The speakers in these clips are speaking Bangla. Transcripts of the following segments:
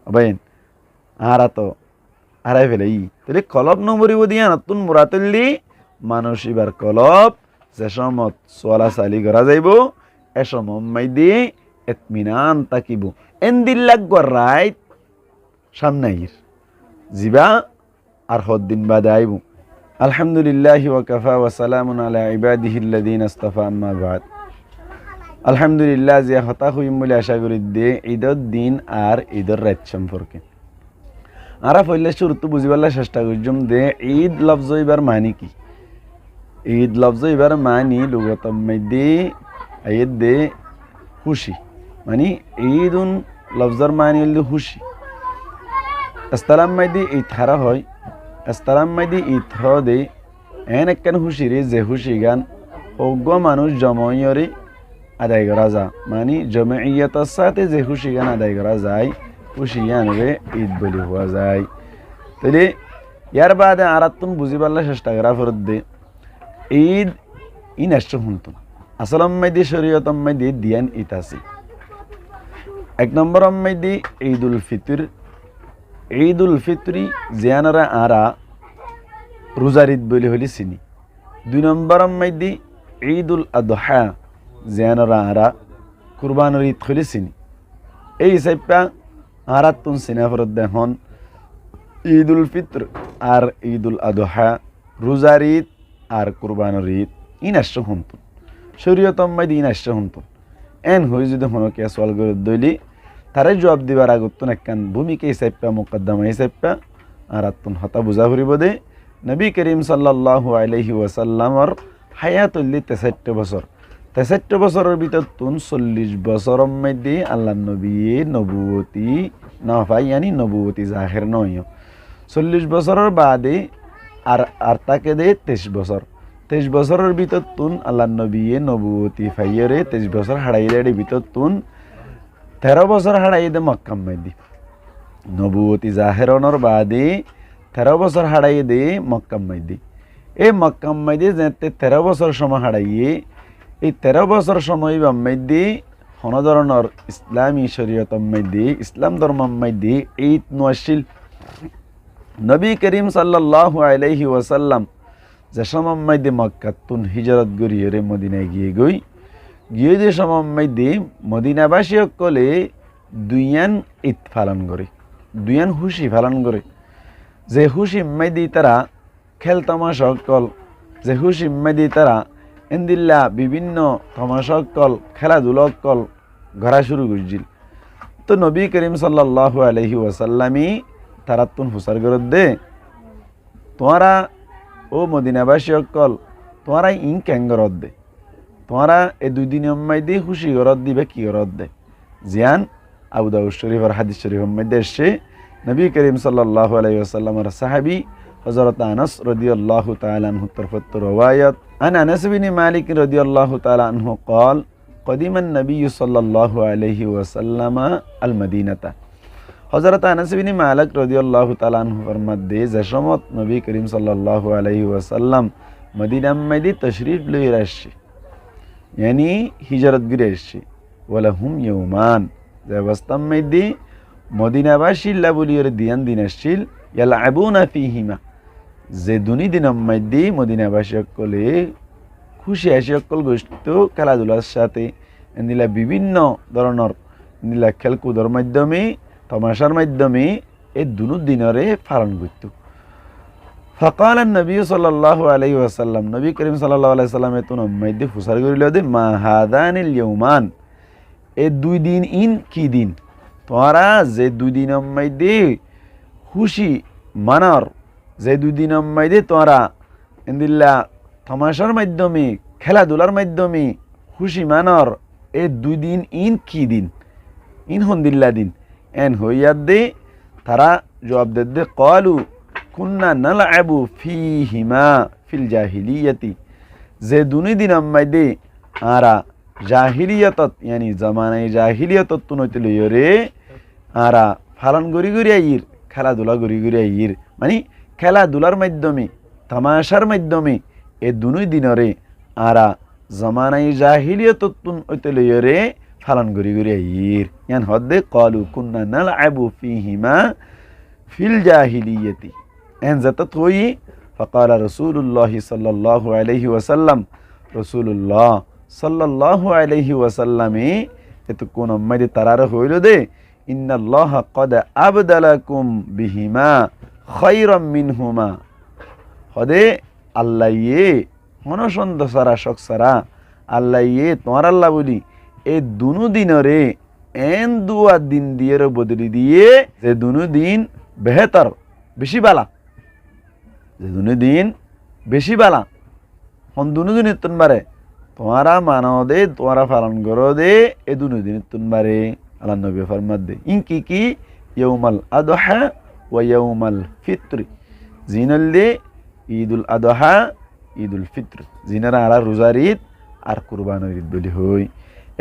অবাইন আরা তো হারাই ফেলে তাহলে কলব নমরিব দিয়া নতুন মুরাতল্লি মানুষ এবার কলব যে সমত চলা চালি করা যাইব এ সময় দিয়ে এতমিনান তাকিব এন্দিল্লাগ রাইত সামনাইর জিবা আর হদ্দিন বাদে আইব। আলহামদুলিল্লাহ ওয়াকাফা ওয়াসালামুন আলা ইবাদিহিল্লাযীনা ইসতাফা আম্মা বাদ। আলহামদুলিল্লাহ যে হতা হইম বলে আশা করি দে ঈদের দিন আর ঈদের রাত সম্পর্কে আরা পড়লে শুরুতে বুঝিবার চেষ্টা করছম দে ঈদ লফজ এবার মানি কি। ঈদ লফজ এবার মানি লুগতম মধ্যে ঈদ দে খুশি মানে ঈদুন লফজর মানি হল খুশি। ইসলাম মধ্যে ঈদ হারা হয় ইসলাম মধ্যে ঈদ দে এন একখান খুশি রে যে খুশি গান অজ্ঞ মানুষ জময়রে আদায় করা যা মানে জমাইয়াতের সাথে যে খুশি গান আদায় করা যায় খুশি গানরে ঈদ বলি হওয়া যায়। তাহলে ইয়ার বাদে আর তুমি বুঝি পারলে চেষ্টা করা ফেরত দে ঈদ ইন আসছে শুনতুন আসলম মাইদি শরীয়তম মাইদি দিয়ান ঈদ আছে। এক নম্বর মাইদি ঈদুল ফিতর ঈদুল ফিতরি জিয়ানরা আরা রোজার ঈদ বলি হলি চিনি। দুই নম্বর মাইদি ঈদুল আদহা জিয়ানরা আরা কুরবানের ঈদ হলি চিনি। এই হিসাবটা আরা তুন চিনা ফেরত দেখুন ঈদুল ফিতর আর ঈদুল আদহা রোজার ঈদ আর কুরবানের ঈদ ইন আসছে শুনতুন শরীয়তম মাইদি ইন আসছে শুনতুন এন হয়ে যদি হনকে সওয়াল করে দইলি তারে জবাব দিবার আগতুন একখান ভূমিকা হিসাবটা মুকদ্দমা হিসাবটা আর তুন হতা বুঝা ফুরিব দে নবী করিম সাল্লাল্লাহু আলাইহি ওয়াসাল্লামর হায়াতুল্লি 63 বছর 63 বছরের ভিতর তুন 40 বছরের মধ্যে আল্লাহ নবী নবুয়তি না পাই ইয়ানি নবুয়তি জাহির নয় 40 বছরের বাদে আর তাকে দে 23 বছর 23 বছরের ভিতর তুন আল্লাহ নবী নবুয়তি ফাইয়রে 23 বছর হারাইলে ভিতর তুন 13 বছর হারাই দে মক্কাম মাইদি নবুয়তি জাহেরনর বাদে 13 বছর হারাই দে মক্কাম মাইদি এই মক্কাম মাইদি যেতে 13 বছর সময় হারাইয়ে এই 13 বছর সময় মাইদি হন ধরনের ইসলামী শরীয়ত মাইদি ইসলাম ধর্ম মাইদি ঈদ নশিল নবী করিম সাল্লাল্লাহু আলাইহি ওয়াসাল্লাম যে সময় মাইদি মক্কাতুন হিজরত করিয়ে রে মদিনায় গিয়ে যে সময় মাইদি মদিনাবাসী সকলে দুইয়ান ঈদ পালন করে দুইয়ান খুশি পালন করে যে খুশি মাইদি তারা খেল তামাশা সকল যে খুশি মাইদি তারা এন্দিল্লা বিভিন্ন তামাশা সকল খেলাধুলা সকল ঘরা শুরু করছিল। তো নবী করিম সাল্লাল্লাহু আলাইহি ওয়াসাল্লামই তারা তুন হুসার করত দে তোমারা ও মদিনাবাসী সকল তোমারা ইন ক্যাঙ্গরত দে তোমারা এই 2 দিন মাইদি খুশি গরত দিবে কি গরত দে জিয়ান আবু দাউদ শরীফের হাদিস শরীফের মধ্যে এসে নবী করিম সাল্লাল্লাহু আলাইহি ওয়াসাল্লামের সাহাবী হযরত আনাস রাদিয়াল্লাহু তাআলা আনহু তরফত রওয়ায়াত আন আনাস বিন মালিক রাদিয়াল্লাহু তাআলা আনহু قال قدم النبي صلى الله عليه وسلم المدينة হযরত আনাস বিন মালিক রাদিয়াল্লাহু তাআলা আনহু ফরমাতে যে সমত নবী করিম সাল্লাল্লাহু আলাইহি ওয়াসাল্লাম মদিনা মধ্যে তশরীফ লয়ে আসছে यानी हिजरत गिरे एসছে ওয়ালা হুম ইয়ৌমান যে অবস্থার মধ্যে মদিনাবাসী লাবুলিয়র দিন আসছিল ইয়ালাবুনা ফিহিমা যে দিনের মধ্যে মদিনাবাসী সকলে খুশি আসি সকল গোষ্ঠ খেলাধুলার সাথে এনিলা বিভিন্ন ধরনের এনিলা খেলকুদর মাধ্যমে তমাশার মাধ্যমে এই দিনরে পালন করত। فقال النبي صلى الله عليه وسلم নবী করিম সাল্লাল্লাহু আলাইহি ওয়াসাল্লাম এতন মধ্যে ফুসার করিল দে মা হাদানিল ইয়াউমান এই 2 দিন ইন কি দিন তোরা যে 2 দিনের মধ্যে খুশি মানার যে 2 দিনের মধ্যে তোরা ইনদিল্লা তামাশার মাধ্যমে খেলাধুলার মাধ্যমে খুশি মানার এই 2 দিন ইন কি দিন ইন হন্দিল্লা দিন এন হইয়াদ দে তারা জবাব দে ক্বালু কুন্না নালআবু ফিহিমা ফিল জাহিলিয়াতি যে 2 দিনের মধ্যে আরা জাহিলিয়াতত यानी জামানায়ে জাহিলিয়াতত তুনতে লইরে আরা পালন করি আইর খেলাধুলা করি আইর মানে খেলাধুলার মাধ্যমে তামাশার মাধ্যমে এই 2 দিনরে আরা জামানায়ে জাহিলিয়াতত তুনতে লইরে পালন করি আইর। ইয়ান হদে ক্বালু কুন্না নালআবু ফীহিমা ফিল জাহিলিয়াতি এন যাতাত হই ফাকালা রাসূলুল্লাহ সাল্লাল্লাহু আলাইহি ওয়াসাল্লাম রাসূলুল্লাহ সাল্লাল্লাহু আলাইহি ওয়াসাল্লামে এত কোন উম্মতে তারার হইল দে ইন্নাল্লাহ ক্বাদ আবদালাকুম বিহিমা খায়রাম মিনহুমা হদে আল্লাহ ইয়ে মনসন্দ সারা শক সারা আল্লাহ ইয়ে তোমার আল্লাহ বলি এই দুনু দিনরে এন দুয়া দিন দিয়ে বদলি দিয়ে যে দুনু দিন বেহতর বেশি বালা যে দুনু দিন বেশি বালা হন দুনু দিন তুনবারে তোমারা মানো দে তোমারা পালন করো দে এ দুনু দিন তুনবারে আল্লাহ নবী ফরমাত দে ইনকি কি ইয়াউমাল আদহা ওয়া ইয়াউমাল ফিত্র জিনাল ঈদুল আদহা ঈদুল ফিত্র জিনারা আর রোজার ঈদ আর কুরবানের ঈদ বলি হই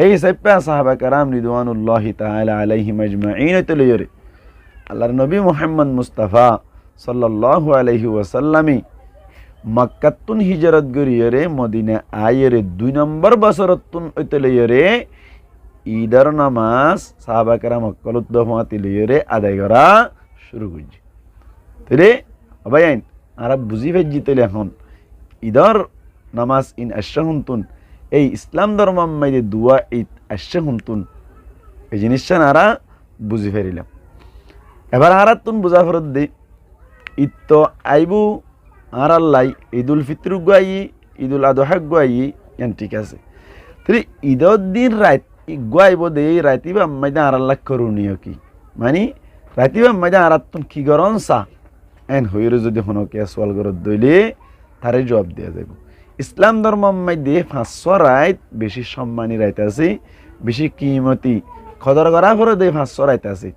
এই সাইপা সাহাবা کرام রিদওয়ানুল্লাহি তাআলা আলাইহিম আজমাইন তলিয়রে আল্লাহর নবী মুহাম্মদ মুস্তাফা সাল্লাল্লাহু আলাইহি ওয়াসাল্লামি মক্কাতুন হিজরত গরিয়রে মদিনা আয়েরে 2 নম্বর বছরতুন তলিয়রে ঈদের নামাজ সাহাবা کرام মক্কালত দফাতিলিয়রে আদায় করা শুরু করছে তবে আবাইন আরব বুঝি ফেজি তলে এখন ঈদের নামাজ ইন আশহুনতুন এই ইসলাম ধর্ম মাইদে দুয়া ঈদ আশহুনতুন এই জিনিসটা আরা বুঝি ফেরিলাম এবার আরাতুন বুঝা ফরত দে ঈদ তো আইবু আর আল্লাহ ঈদুল ফিত্র গাই ঈদুল আদহা গাই ইয়ান ঠিক আছে তাহলে ঈদের দিন রাত গাইব দে রাতিবা মাইদা আর আল্লাহ করুনিয় কি মানে রাতিবা মাইদা আরাতুন কি গরন সা এন হইরে যদি হনকে সওয়াল করত দইলে তারে জবাব দেয়া যাবে ইসলাম ধর্ম মধ্যে 500 রাত বেশি সম্মানী রাত আছে বেশি কিমতি খদর করা পরে দে 500 রাত আছে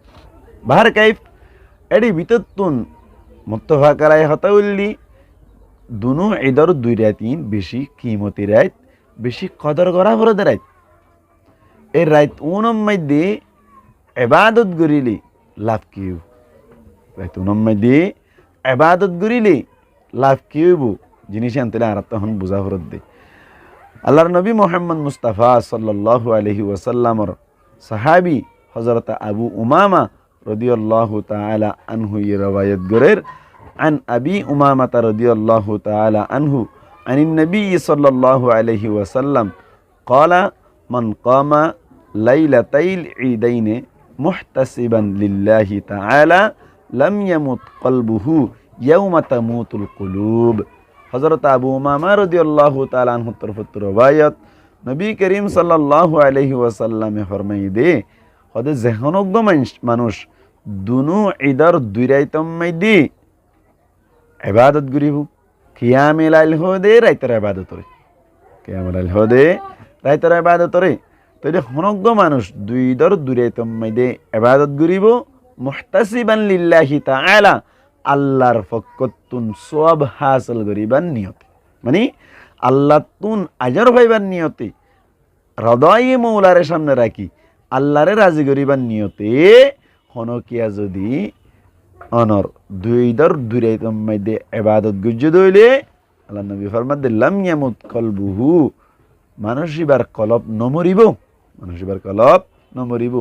বাহার কাইফ এডি বিততুন মুত্তাফা করাই হতাউল্লি দুনো ঈদের 2 রাতিন বেশি কিমতি রাত বেশি কদর করা পরে দে রাত এই রাত উনম মধ্যে ইবাদত করিলি লাভ কিউ রাত উনম মধ্যে ইবাদত করিলি লাভ কিউ জিনিস আনতে আর তখন বুঝা ফরত দে আল্লাহর নবী মুহাম্মদ মুস্তাফা সাল্লাল্লাহু আলাইহি ওয়াসাল্লামর সাহাবী হযরত আবু উমামা রাদিয়াল্লাহু তাআলা আনহু রওয়ায়াত গরের عن أبي أمامة رضي الله تعالى عنه عن النبي صلى الله عليه وسلم قال من قام ليلتي العيدين محتسبا لله تعالى لم يمت قلبه يوم تموت القلوب হযরত আবু উমামা রাদিয়াল্লাহু তাআলা আনহু তরফত রওয়ায়াত নবী করিম সাল্লাল্লাহু আলাইহি ওয়াসাল্লামে ফরমাই দে হদে যেহনগ্য মানুষ দুনু ঈদের 2 রাইতম মাইদি ইবাদত করিব কিয়ামে লাইল হদে রাইতের ইবাদত করে কিয়ামে লাইল হদে রাইতের ইবাদত করে তইলে হনগ্য মানুষ 2 ঈদের 2 রাইতম মাইদি ইবাদত করিব মুহতাসিবান লিল্লাহি তাআলা আল্লাহর ফকতুন সওয়াব হাসিল করিবার নিয়তে মানে আল্লাহ তুন আজর পাইবার নিয়তে হৃদয়ে মৌলারে সামনে রাখি আল্লাহরে রাজি করিবার নিয়তে হনকিয়া যদি অনর 2 ঈদের 2 রাইতম মধ্যে ইবাদত গুজ্জ দইলে আল্লাহ নবী ফরমাত দিলাম ইয়ামুত কলবুহু মানুষিবার কলব নমরিব মানুষিবার কলব নমরিব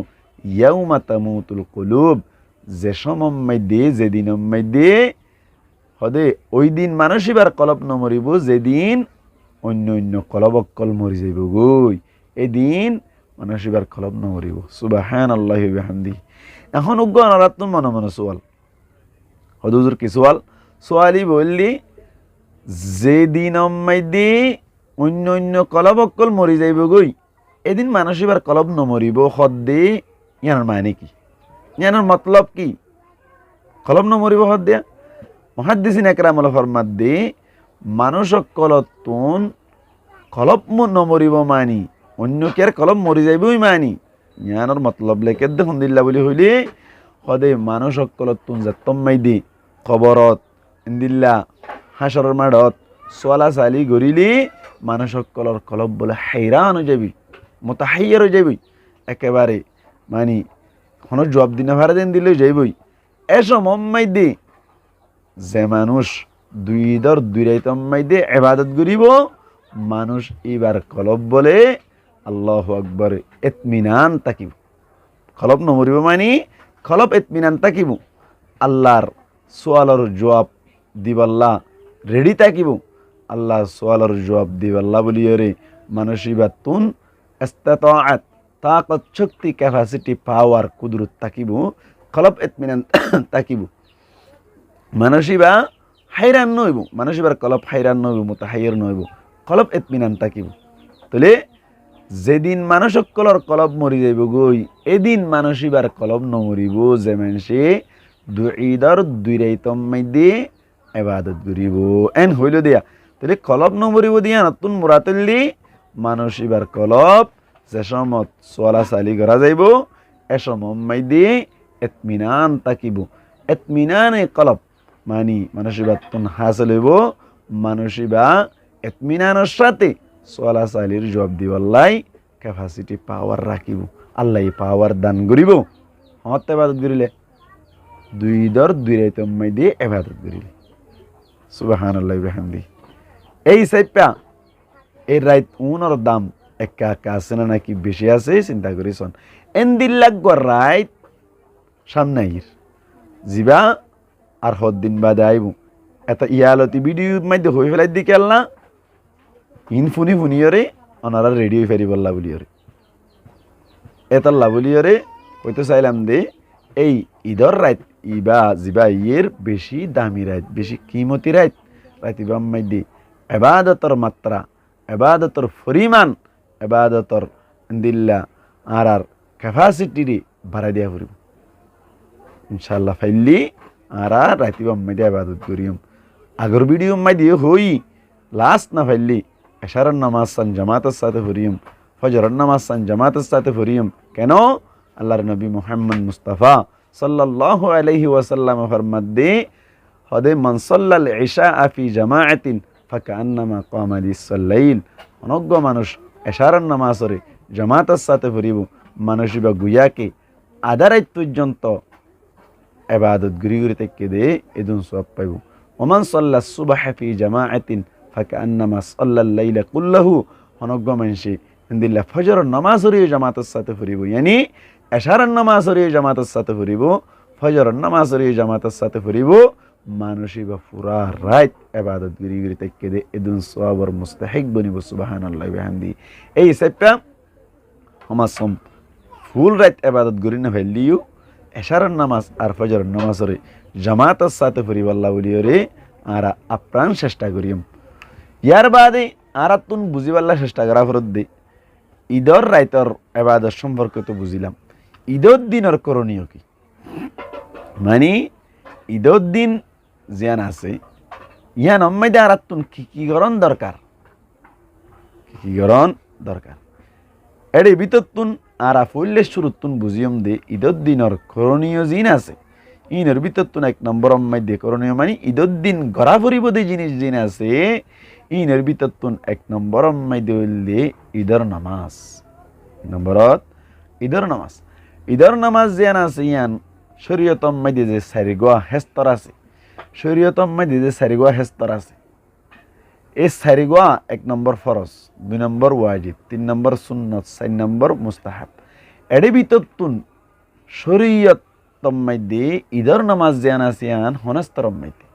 ইয়াউমা তামুতুল কুলুব যে সমম মধ্যে যেদিনের মধ্যে হদে ওই দিন মানুষিবার কলব নমরিব যেদিন অন্য অন্য কলবক্কল মরি যাইব গই এদিন মানুষিবার কলব নমরিব সুবহানাল্লাহি ওয়া বিহামদিহি এখন উগ্র রাতুন মনে মনে সোয়াল হদুজুর কি সোয়ালি বললি যেদিনের মধ্যে অন্য অন্য কলবক্কল মরি যাইব গই এদিন মানুষিবার কলব নমরিব হদে ইয়ার মানে কি ইয়ানোর মতলব কি কলব নমরিব হদ দিয়া মুহাদ্দিসিন একরাম ফরমাত দে মানুষ কলতুন কলব নমরিব মানি অন্য কের কলব মরি যাইবই মানি ইয়ানোর মতলব লেকে দেখুন দিল্লা বলি হইলে হদে মানুষ কলতুন যাতম মাইদি কবরত ইন্দিল্লা হাসরের মাঠত সোয়ালা সালি গরিলি মানুষ কলর কলব বলে হাইরান হয়ে যাবি মোতাহাইয়ার হয়ে যাবি একেবারে মানি কোনো জবাব দিনে ভাড়া দিন দিলেও যাইবই এসব মম্মাইদে যে মানুষ 2 ঈদের 2 রাইতম মাইদে ইবাদত করিব মানুষ এবার কলব বলে আল্লাহু আকবার ইতমিনান তাকিব কলব নমরিব মানে কলব এতমিনান থাকিব আল্লাহর সোয়ালর জবাব দিবাল্লা রেডি থাকিব আল্লাহ সোয়ালর জবাব দিবাল্লা বলিয়রে মানসিবাতুন ইস্তাতাআত তাকত শক্তি ক্যাপাসিটি পাওয়ার কুদরত থাকিব কলব এতমিনান থাকিব মানসিবা হাইরান নইব মানসিবার কলব হাইরান নইব মুতাহাইয়ির নইব কলব এতমিনান থাকিব তাহলে যেদিন মানুষ সকলের কলব মরি যাইব গই এদিন মানসিবার কলব নমরিব যে মানুষে ঈদর দুই রাইতম মাইদে ইবাদত করিব এন হইল দিয়া তাহলে কলব নমরিব দিয়া নতুন মুরাতলি মানসিবার কলব যে সমত সোয়ালা সালি করা যাইব এ সময় মাইদে এতমিনান থাকিব এতমিনানে কলব মানি মানসিবাত হাসিল হইব মানসিবা এতমিনানের সাথে সোয়ালা সালির জবাব দিবাল্লাই ক্যাপাসিটি পাওয়ার রাখিব আল্লাহ পাওয়ার দান করিব হত ইবাদত করিলে দুই দর দুই রাইতম মাইদে ইবাদত করিলে সুবহানাল্লাহ বিহামদি এই সাইপা এই রাইত উনর দাম একা একা আছে না নাকি বেশি আছে চিন্তা করিছন এন্দিল্লাগ রাইত সামনাইর জিবা আর হদ দিন বাদে আইব এটা ইয়ালতি ভিডিও মাইদে হই ফেলাই দিকে আল্লাহ ইন ফুনি ফুনিয়রে ওনারা রেডি হয়ে ফেরি বললা বলিয়রে এতাল্লা বলিয়রে কইতে চাইলাম দে এই ঈদর রাইত ইবা জিবা ইয়ের বেশি দামি রাইত বেশি কিমতি রাইত রাইত ইবাম মাইদি এবাদতর মাত্রা এবাদতর পরিমাণ এবাদতর দিল্লা আর ক্যাপাসিটি বাড়াই দিয়া ফুরিব ইনশাল্লাহ ফাইলি আর রাইত ইবাম মাইদি এবাদত করিম আগর ভিডিও মাইদি হই লাস্ট না ফাইলি এশারার নামাজ সান জামাতের সাথে ফুরিম ফজরের নামাজ সান জামাতের সাথে ফুরিম কেন আল্লাহর নবী মুহাম্মদ মুস্তাফা সাল্লাল্লাহু আলাইহি ওয়াসাল্লাম ফরমাদে হদে মান সাল্লাল ইশা ফি জামাআতিন ফাকান্নামা কামা লিস-লাইল অনগ্য মানুষ এশারার নামাজরে জামাতের সাথে ফুরিব মানুষিবা গুয়াকে আধা রাত পর্যন্ত ইবাদত গুরি গুরি থেকে দে এদুন সওয়াব পাইব ওমান সাল্লাস সুবহ ফি জামাআতিন ফাকান্নামা সাল্লাল লাইলা কুল্লাহু অনগ্য মানুষে দিল্লা ফজর নামাজরে জামাতের সাথে ফুরিব ইয়ানি এশারার নামাজরে জামাতের সাথে ফুরিব ফজর নামাজরে জামাতের সাথে ফুরিব মানুষিবা পুরা রাত ইবাদত গুরি গুরি থেকে দে এদুন সওয়াবর মুস্তাহিক বনিব সুবহানাল্লাহ বিহামদি এই সেপটা হমাসম ফুল রাত ইবাদত গুরি না ফেললিও এশারার নামাজ আর ফজর নামাজরে জামাতের সাথে ফুরিব আল্লাহ বলিয়রে আর আপ্রাণ চেষ্টা করিম ইয়ার বাদে আর তুন বুঝিবাল্লা চেষ্টা করা ফরত দে ঈদর রাইতর ইবাদত সম্পর্কে তো বুঝিলাম ঈদর দিনের করণীয় কি মানে ঈদর দিন জিয়ান আছে ইয়ান অম্মাইদে আর তুন কি করণ দরকার কি করণ দরকার এডে ভিতর তুন আর ফুললে শুরু তুন বুঝিয়ম দে ঈদর দিনের করণীয় জিন আছে ইনের ভিতর তুন এক নম্বর অম্মাইদে করণীয় মানে ঈদর দিন গড়া ফুরিব দে জিনিস জিন আছে ইনের ভিতর তুন এক নম্বর অম্মাইদে হইলে ঈদর নামাজ নম্বরত ঈদর নামাজ ঈদর নামাজ জিয়ান আছে ইয়ান শরীয়ত অম্মাইদে যে সারিগোয়া হেস্তর আছে শরীয়ত অম্মাইদে যে সারিগোয়া হেস্তর আছে এই সারিগোয়া এক নম্বর ফরজ দুই নম্বর ওয়াজিব তিন নম্বর সুন্নত চার নম্বর মুস্তাহাব এডে ভিতর তুন শরীয়ত অম্মাইদে ঈদর নামাজ জিয়ান আছে ইয়ান হনস্তর অম্মাইদে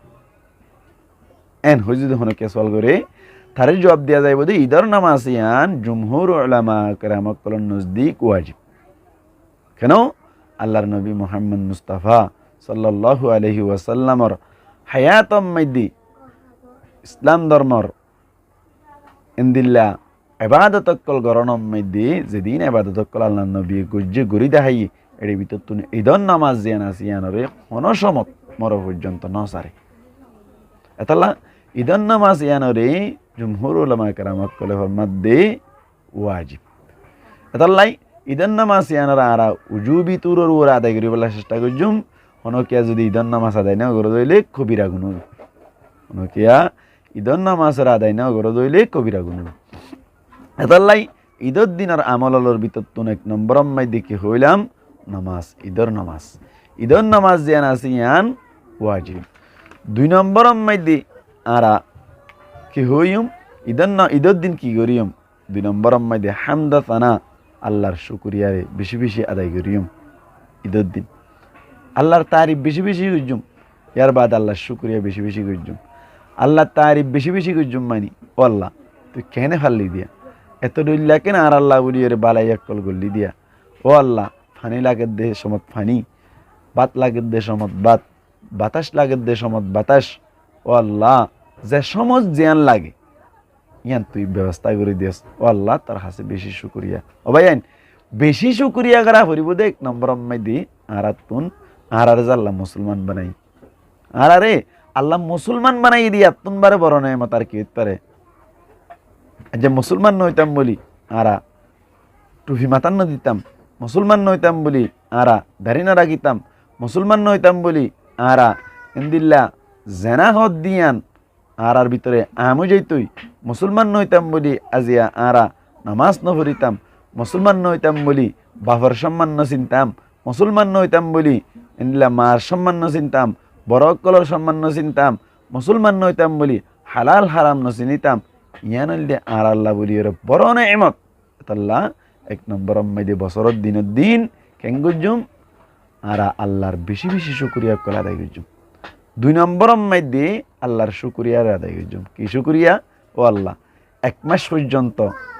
এন হই যদি হনে কেসওয়াল করে তারে জবাব দেয়া যাইব যে ঈদর নামাজ ইয়ান জুমহুর উলামা কেরামকল নজদিক ওয়াজিব কেন আল্লাহর নবী মুহাম্মদ মুস্তাফা সাল্লাল্লাহু আলাইহি ওয়াসাল্লামর হায়াতম মাইদি ইসলাম ধর্মর ইন্দিল্লা ইবাদতকল গরণম মাইদি যেদিন ইবাদতকল আল্লাহর নবী গুজ্জে গুরি দেখাই এর ভিতর তুন ঈদর নামাজ জিয়ান আছে ইয়ানরে হনসমত মর পর্যন্ত নসারে এতাল্লা ঈদর নামাজ ইয়ানরে জুমহুর উলামা কেরামকল ফরমাদে ওয়াজিব এতাল্লাই ঈদর নামাজ ইয়ানরা আরা উজুবি তুরর ওর আদায় করিবলা চেষ্টা করজুম হনকিয়া যদি ঈদর নামাজ আদায় না করে দইলে কবিরা গুণ হনকিয়া ঈদর নামাজের আদায় না করে দইলে কবিরা গুণ এতাল্লাই ঈদর দিনের আমলর ভিতর তুন এক নম্বর মাই দেখি হইলাম নামাজ ঈদর নামাজ জিয়ান আছে ইয়ান ওয়াজিব দুই নম্বর মাই দি আরা কি হইম ঈদর দিন কি করিম দুই নম্বর মাই দে হামদা তানা আল্লাহর শুকরিয়ারে বেশি বেশি আদায় করিম ঈদের দিন আল্লাহর তারিফ বেশি বেশি করজুম, ইয়ার বাদ আল্লাহর শুকরিয়া বেশি বেশি করজুম। আল্লাহর তারিফ বেশি বেশি করজুম মানি ও আল্লাহ তুই কেনে ফাল্লি দিয়া, এত ডইল্লা কেন আর আল্লাহ বলি ওরে বালাই একল গল্লি দিয়া। ও আল্লাহ ফানি লাগের দেহ সমত ফানি, বাত লাগের দেহ সমত বাত, বাতাস লাগের দেহ সমত বাতাস। ও আল্লাহ যে সমজ জ্ঞান লাগে ইয়ান তুই ব্যবস্থা করে দিস। ও আল্লাহ তার হাসে বেশি শুকরিয়া। ও ভাই বেশি শুকরিয়া করা হরিব দে 1 নম্বর আম্মাই দি আরাতুন আর আল্লাহ মুসলমান বানাই। আর আরে আল্লাহ মুসলমান বানাই দিয়ে আত্মন বারে বড় নেয়ামত আর কি হইতে পারে। যে মুসলমান নইতাম বলি আরা টুপি মাতান না দিতাম, মুসলমান নইতাম বলি আরা দাড়ি না রাখিতাম, মুসলমান নইতাম বলি আরা ইন্দিল্লা জেনা হদ দিয়ান আর ভিতরে আমু যাইতই, মুসলমান নইতাম বলি আজিয়া আরা নামাজ ন পড়িতাম, মুসলমান নইতাম বলি বাবার সম্মান ন চিনতাম, মুসলমান নইতাম বলি ইন্দিল্লা মার সম্মান ন চিনতাম, বড় কলর সম্মান ন চিনতাম, মুসলমান নইতাম বলি হালাল হারাম ন চিনিতাম। ইয়ান হইলে আর আল্লাহ বলি ওর বড় নেয়ামত। আল্লাহ 1 নম্বর মধ্যে বছরের দিনের দিন কেন গুজুম আর আল্লাহর বেশি বেশি শুকরিয়া করা আদায় গুজুম। 2 নম্বর মধ্যে আল্লাহর শুকরিয়ার আদায় গুজুম। কি শুকরিয়া? ও আল্লাহ 1 মাস পর্যন্ত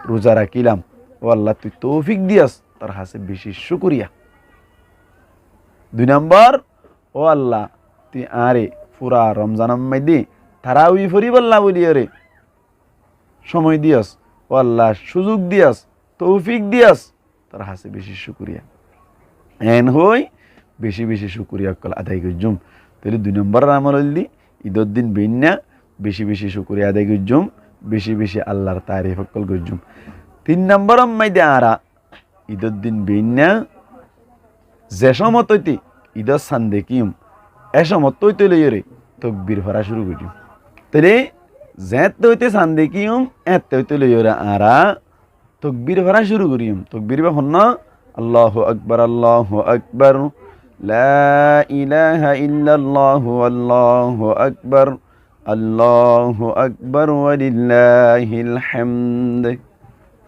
রোজা রাখিলাম, ও আল্লাহ তুই তৌফিক দিয়াস, তার হাসে বেশি শুকরিয়া। 2 নম্বর ও আল্লাহ তুই আরে পুরা রমজানের মধ্যে তারাউই ফরিবল্লা বলি রে সময় দিয়াস, ও আল্লাহ সুযোগ দিয়াস, তৌফিক দিয়াস, তার হাসে বেশি শুকরিয়া। এন হই বেশি বেশি শুকরিয়া কল আদায় করজুম। তাহলে 2 নম্বরের আমল হইলি ঈদের দিন বেন্যা বেশি বেশি শুকরিয়া আদায় করজুম, বেশি বেশি আল্লাহর তারিফ কল করজুম। 3 নম্বর মাইদে আরা ঈদের দিন বেন্যা যে সমত হইতে ঈদের সান দেখিম এ সমত হইতে লইরে তকবীর ভরা শুরু করজুম। তাহলে যেতে হইতে সান দেখিম এতে হইতে লইরে আরা তকবীর ভরা শুরু করিম। তকবীর বা হন আল্লাহু আকবার, আল্লাহু আকবার, লা ইলাহা ইল্লাল্লাহু, আল্লাহু আকবার, আল্লাহু আকবার ওয়া লিল্লাহিল হামদ।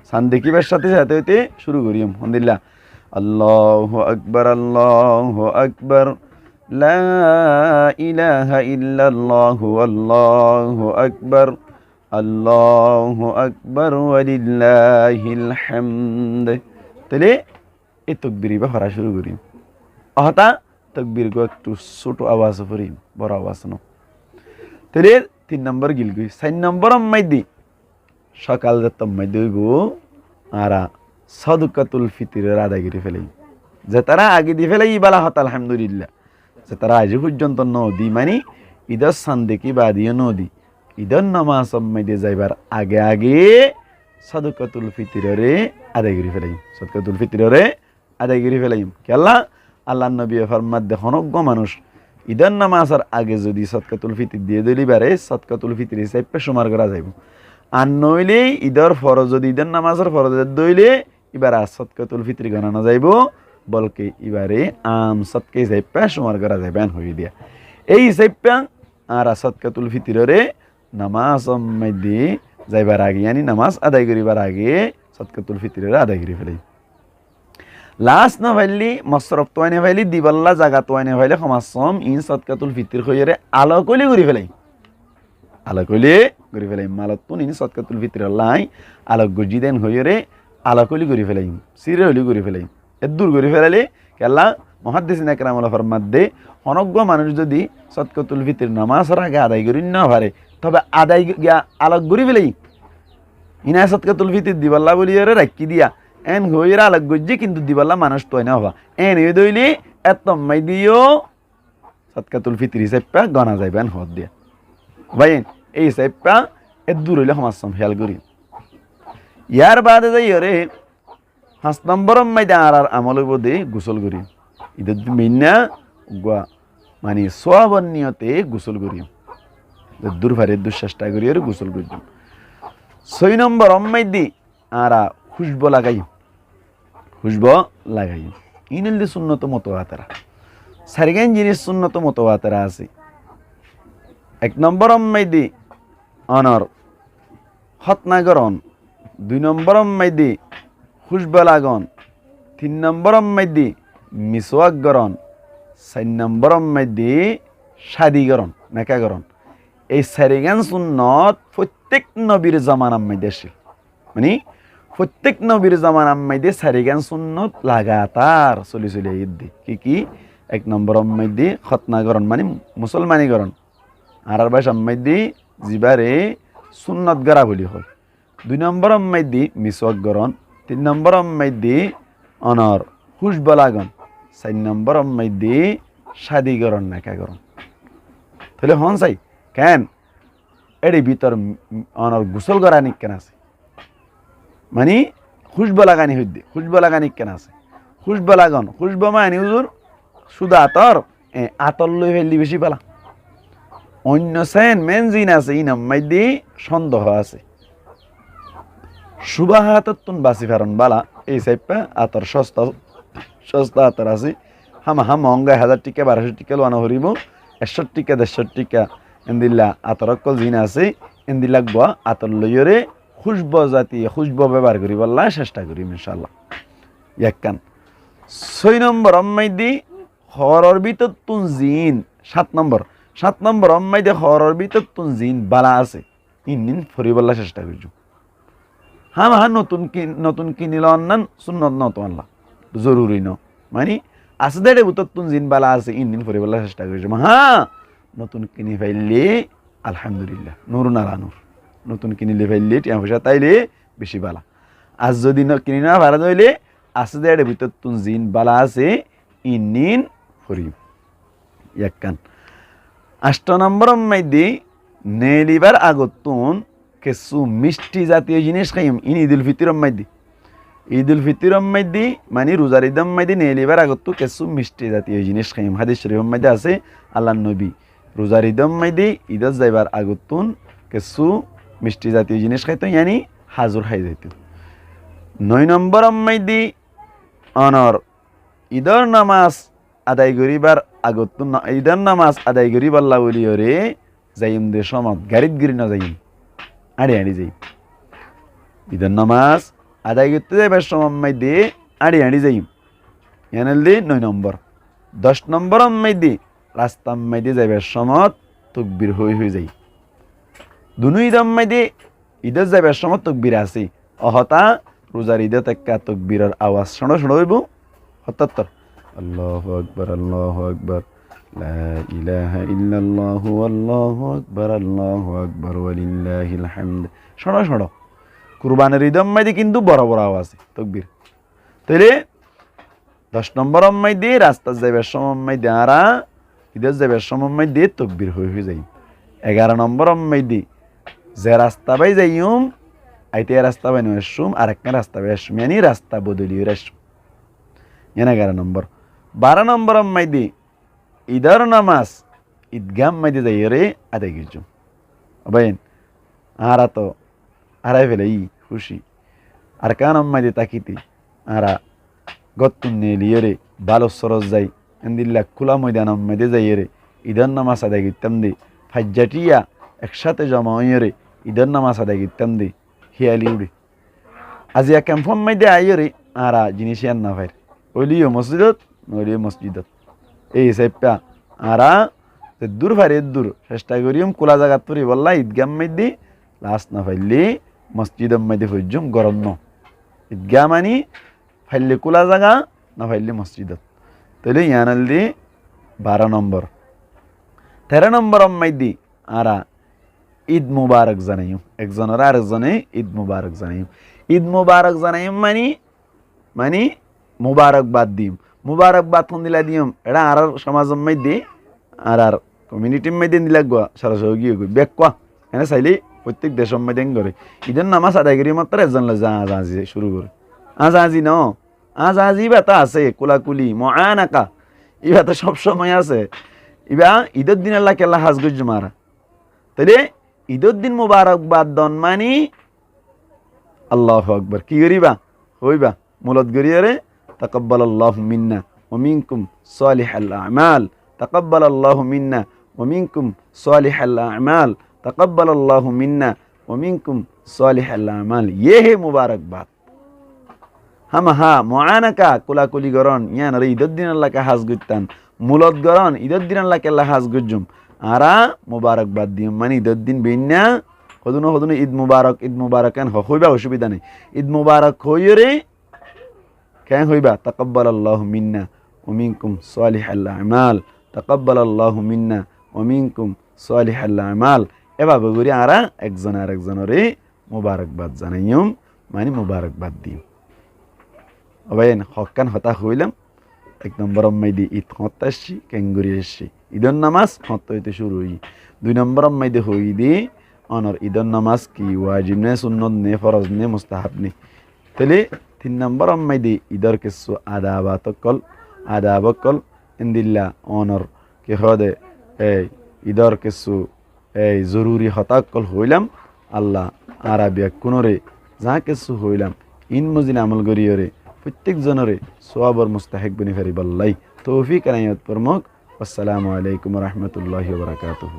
সান দেখিবার সাথে সাথে হইতে শুরু করিম আলহামদুলিল্লাহ আল্লাহু আকবার, আল্লাহু আকবার, লা ইলাহা ইল্লাল্লাহু, আল্লাহু আকবার, আল্লাহু আকবার ওয়া লিল্লাহিল হামদ। তাহলে এই তকবীর বা পড়া শুরু করি। অহতা তকবীর গো একটু ছোট আওয়াজ করি, বড় আওয়াজ ন। তাহলে 3 নম্বর গিল গই। 4 নম্বর মাইদি সকাল যত মাইদি গো আরা সাদকাতুল ফিতরের আদায়গিরি ফেলাই। যে তারা আগে দি ফেলাই বালা হত আলহামদুলিল্লাহ। যে তারা আজ পর্যন্ত নদী মানে ঈদের সান দেখি বা দিয়ে নদী ঈদের নামাজ মাইদে যাইবার আগে আগে সাদকাতুল ফিতরে আদায়গিরি ফেলাই। সাদকাতুল ফিতরে আদায়গিরি ফেলাইম কেলা আল্লাহ নবী ফরমাত দেখনজ্ঞ মানুষ ঈদের নামাজের আগে যদি সদকাতুল ফিতর দিয়ে দিলি বারে সদকাতুল ফিতর হিসাবে সমার করা যাইব। আর নইলে ঈদের ফরজ যদি ঈদের নামাজের ফরজের দইলে এবার আর সদকাতুল ফিতর গণনা যাইব, বলকে এবারে আম সদকে হিসাবে সমার করা যাইবে হয়ে দিয়া। এই হিসাবে আর সদকাতুল ফিতরে নামাজ মধ্যে যাইবার আগে ইয়ানি নামাজ আদায় করিবার আগে সদকাতুল ফিতরে আদায় করি ফেলাই। লাস্ট না ভাইলি মসরফ তো আইনে ভাইলি দিবাল্লা জাগা তো আইনে ভাইলে সমাজম ইন সদকাতুল ফিতর হইরে আলোকলি করি ফেলাই। আলোকলি করি ফেলাই মালতুন ইন সদকাতুল ফিতর লাই আলোক গজি দেন হইরে আলোকলি করি ফেলাই, সিরিয়লি করি ফেলাই। এ দূর করি ফেলালে কেলা মুহাদ্দিসিন একরামুল্লাহ ফরমাদ্দে অনজ্ঞ মানুষ যদি সদকাতুল ফিতর নামাজের আগে আদায় করি না পারে তবে আদায় গিয়া আলোক করি ফেলাই। ইনা সদকাতুল ফিতর দিবাল্লা বলিয়ে রাখি দিয়া এন হইরা আলোক গজি কিন্তু দিবাল্লা মানুষ তো না হবা এন এই দইলি এত মাই দিও সদকাতুল ফিতর হিসাবে গনা যাইবে এন হদ দিয়া ভাই। এই হিসাবে এ দূর হইলে সমাজ খেয়াল করি। ইয়ার বাদে যাই রে 5 নম্বর মাইদে আর আমল বোধে গোসল করি। ঈদের মিন্না গুয়া মানে সোয়াবর নিয়তে গোসল করি, দূর ভারে দুঃচেষ্টা করি আর গোসল করি। 6 নম্বর মাইদি আরা খুশব লাগাই, খুশব লাগাই ইনলদি সুন্নত মতো আতারা সারিগান জিনিস সুন্নত মতো আতারা আছে। 1 নম্বর মাইদি অনর হতনাগরণ, 2 নম্বর মাইদি খুশব লাগন, 3 নম্বর মাইদি মিসওয়াক গরণ, 4 নম্বরের মধ্যে শাদিগরণ নেকাগরণ। এই চারিগান সুন্নত প্রত্যেক নবীর জামানার মধ্যে ছিল, মানে প্রত্যেক নবীর জামানার মধ্যে চারিগান সুন্নত লাগাতার চলি চলি ঈদ কি 1 নম্বরের মধ্যে খতনাগরণ মানে মুসলমানীগরণ, আর ভাষার মধ্যে জিবারে সুন্নত গড়া বলি হয়। 2 নম্বরের মধ্যে মিসওয়াক গরণ, 3 নম্বরের মধ্যে অনর হুশবলাগন, 4 নম্বরের মধ্যে শাদিগরণ নেকাগরণ। তাহলে হন চাই কেন এর ভিতর অনর গোসল গড়ানি কেন আছে, মানে খুশবলাগানি হইতে খুশবলাগানি কেন আছে, খুশবলাগন খুশব মানে হুজুর শুধু আতর আতর লই ফেললি বেশি পালা। অন্য সেন মেন জিন আছে ইনাম মাইদি সন্দেহ আছে, সুবাহাতন বাসি ফেরন বালা এই সাইপা আতর সস্তা সস্তা আতর আছে, হামা মহঙ্গা 1000 টাকা 1200 টাকা লোয়ানো হরিব, 100 টাকা 150 টাকা এন্দিল্লা আতর অকল জিন আছে এন্দিল্লা গোয়া আতর লইরে খুশব জাতীয় খুশব ব্যবহার করি বললা চেষ্টা করি ইনশাআল্লাহ। একখান 6 নম্বর অম্মাইদি হরর ভিতর তুন জিন, 7 নম্বর অম্মাইদি হরর ভিতর তুন জিন বালা আছে ইনিন ফরি বললা চেষ্টা করছো। হ্যাঁ নতুন কিনিল অন্যান সুন্নত নত আল্লাহ জরুরি ন, মানে আছে দেড়ে ভিতর তুন জিন বালা আছে ইনিন ফরি বললা চেষ্টা করছো। হ্যাঁ নতুন কিনি ফাইলে আলহামদুলিল্লাহ নুর নালা নূর, নতুন কিনিলে ফাইলে টিয়া পয়সা তাইলে বেশি বালা। আজ যদি কিনি না ভাড়া হইলে আছে দেড়ে ভিতর তুন জিন বালা আছে ইনিন ফরি একখান। 8 নম্বর মধ্যে নেলিবার আগতুন কিছু মিষ্টি জাতীয় জিনিস খাইম ইন ঈদুল ফিতরের মধ্যে, ঈদুল ফিতরের মধ্যে মানে রোজার ঈদের মধ্যে নেলিবার আগত কিছু মিষ্টি জাতীয় জিনিস খাইম। হাদিস শরীফের মধ্যে আছে আল্লাহ নবী রোজার ঈদের মধ্যে ঈদত যাইবার আগতুন কিছু মিষ্টি জাতীয় জিনিস খাইতো, ইয়ানি হাজুর খাই যাইত। 9 নম্বরের মধ্যে অনর ঈদের নামাজ আদায় করিবার আগতুন ঈদের নামাজ আদায় করিবার লাউলিয়রে যাইম দে সমত গাড়িত গিরি না যাইম আড়ি যাই, ঈদের নামাজ আদায় করতে যাইবার সময় মধ্যে আড়ি যাইম ইয়ানেল দি 9 নম্বর। 10 নম্বরের মধ্যে রাস্তার মধ্যে যাইবার সময় তকবির হয়ে যাই। দুনু ঈদের মধ্যে ঈদের যাইবার সময় তকবির আছে অহতা রোজার ঈদত একটা তকবীরের আওয়াজ শোনো হইব 77 আল্লাহু আকবার লা ইলাহা ইল্লাল্লাহু আল্লাহু আকবার ওয়ালিল্লাহিল হামদ শোনো। কুরবানের ঈদের মধ্যে কিন্তু বড় বড় আওয়াজ তকবীর। তাইলে 10 নম্বরের মধ্যে রাস্তা যাইবার সময় মধ্যে আরা ঈদের যাইবার সময় মধ্যে তকবীর হয়ে যাই। 11 নম্বরের মধ্যে যে রাস্তা বাই যাইম আইতে রাস্তা বাই নয় আসুম আর একটা রাস্তা বাই আসুম ইয়ানি রাস্তা বদলি আসুম ইয়ান 11 নম্বর। 12 নম্বরের মধ্যে ঈদের নামাজ ঈদগাহ মধ্যে যাই রে আদায় করছো বাইন আরা তো আরাই ফেলে খুশি আর কান মধ্যে তাকিতে আরা গত্তুন নিয়ে রে বালো সরস যাই এন্দিল্লা খোলা ময়দান মধ্যে যাই রে ঈদের নামাজ আদায় করতাম দি ফাজ্জাটিয়া একসাথে জমা হইয়ে রে ঈদের নামাজ আদায় করতাম দি হিয়ালি উড়ি আজিয়া ক্যাম্পম মধ্যে আইয়ে রে আরা জিনিস আর না ভাই ওইলিও মসজিদত নইলিও মসজিদত এই হিসাবটা আরা দূর ভারে দূর চেষ্টা করিম কোলা জায়গা তুরি বললা ঈদগাহ মধ্যে লাস্ট না ফাইলে মসজিদের মধ্যে হইজুম গরম ন ঈদগাহ মানি ফাইলে কোলা জায়গা না ফাইলে মসজিদত। তাহলে ইয়ানাল দি 12 নম্বর। 13 নম্বর মধ্যে আরা ঈদ মুবারক জানাইম একজনের আর একজনে ঈদ মুবারক জানাইম। ঈদ মুবারক জানাইম মানে মুবারকবাদ দিম। মুবারকবাদ কোন দিলা দিম এটা আর সমাজের মধ্যে আর কমিউনিটির মধ্যে দিলাগবা সরাসরি গিয়ে বেক কোয়া এনে চাইলে প্রত্যেক দেশের মধ্যে করে ঈদের নামাজ আদায় করি মাত্র একজন আজি শুরু করে আজি ন আজি বা তা আছে কোলাকুলি মআনাকা ইবা তো সবসময় আছে। ইবা ঈদের দিন আল্লাহ কেল্লা হাজ গুজ মারা তাইলে ঈদের দিন মুবারকবাদ দন মানি আল্লাহু আকবার কি করিবা হইবা মুলত গরিয়ারে তাকাব্বালাল্লাহু মিন্না ওয়া মিনকুম সালিহাল আমাল তাকাব্বালাল্লাহু মিন্না ওয়া মিনকুম সালিহাল আমাল তাকাব্বালাল্লাহু মিন্না ওয়া মিনকুম সালিহাল আমাল ये है मुबारकबाद। হামা হা মুআনাকা কুলাকুলি গরন ইয়ান রে ঈদের দিন আল্লাহকে হাজ গুত্তান মুলত গরন ঈদের দিন আল্লাহকে আল্লাহ হাজ গুজ্জুম আরা মুবারকবাদ দিম মানে ঈদের দিন বিন্না হদুনো ঈদ মুবারক এন হইবা অসুবিধা নেই ঈদ মুবারক হইরে কেন হইবা তাকাব্বালাল্লাহু মিন্না ওয়া মিনকুম সালিহাল আমাল তাকাব্বালাল্লাহু মিন্না ওয়া মিনকুম সালিহাল আমাল এভাবে করে আরা একজন আর একজনরে মুবারকবাদ জানাইম মানে মুবারকবাদ দিম অবাইন হকান হতা হইলাম এক নম্বর মাইদি ঈদ হত্যা আসছি কেঙ্গুরি আসছি ঈদের নামাজ হত্য হইতে শুরু হই 2 নম্বর মাইদি হই দি অনর ঈদের নামাজ কি ওয়াজিব নে সুন্নত নে ফরজ নে মুস্তাহাব নে তাহলে 3 নম্বর মাইদি ঈদের কিছু আদাবকল ইন্দিল্লা অনর কে হদে এই ঈদের কিছু এই জরুরি হতাকল হইলাম আল্লাহ আরাবিয়া কোনরে যা কিছু হইলাম ইন মজিন আমল করিয়রে প্রত্যেক জনরে সোয়াবর মুস্তাহিক বনি ফেরিবাল্লাই তৌফিক আনাইয়াত প্রমুখ আসসালামু আলাইকুম ওয়া রাহমাতুল্লাহি ওয়া বারাকাতুহু